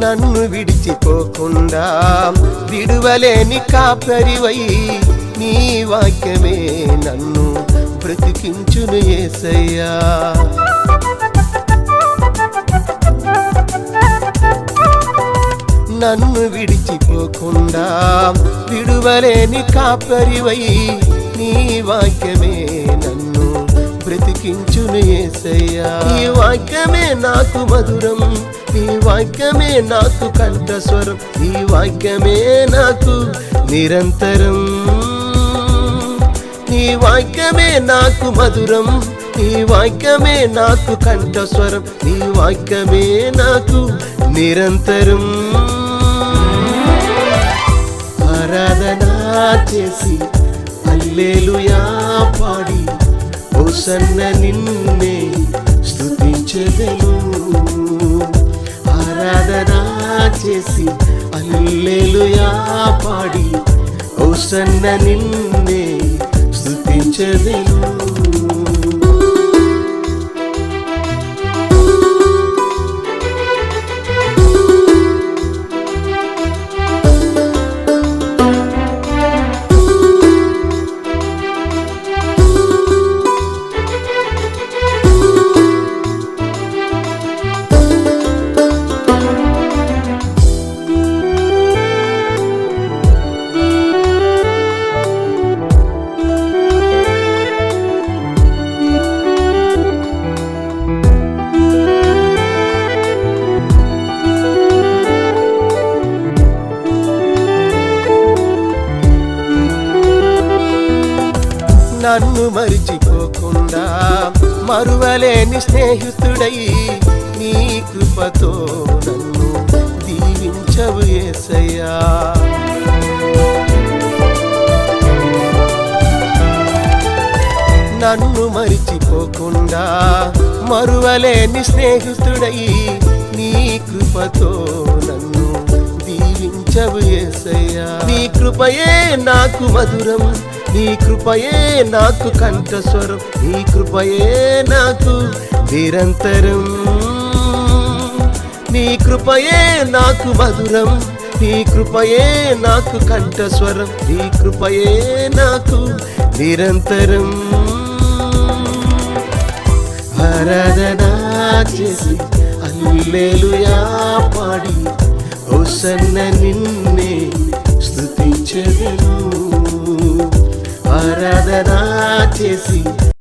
నన్ను విడిచిపోకుండా విడువలేని కాపరివై నీ వాక్యమే నన్ను బ్రతికించును యేసయ్యా. నన్ను విడిచిపోకుండా విడువలేని కాపరివై నీ వాక్యమే నన్ను బ్రతికించును యేసయ్యా. నీ వాక్యమే నాకు మధురం, నీ వాక్యమే నాకు కంఠస్వరం, నీ వాక్యమే నాకు నిరంతరం. నీ వాక్యమే నాకు మధురం, నీ వాక్యమే నాకు కంఠస్వరం, నీ వాక్యమే నాకు నిరంతరం. ఆరాధన చేసి హల్లెలూయా పాడి హోసన్న నిన్నే స్తుతించెదను. ఆరాధన చేసి హల్లెలూయా పాడి హోసన్న నిన్నే స్తుతించెదను. నన్ను మరిచిపోకుండా మరువలేని స్నేహితుడై నీ కృపతో నన్ను దీవించవు యేసయ్యా. నన్ను మరిచిపోకుండా మరువలేని స్నేహితుడై నీ కృపతో నన్ను దీవించవు యేసయ్యా. నీ కృపయే నాకు మధురం, నీ కృపయే నాకు కంఠస్వరం, నీ కృపయే నాకు నిరంతరం. నీ కృపయే నాకు మధురం, నీ కృపయే నాకు కంఠస్వరం, నీ కృపయే నాకు నిరంతరం. ఆరాధన చేసి హల్లెలూయా పాడి హోసన్న నిన్నే స్తుతించెదను. ఆరాధన చేసి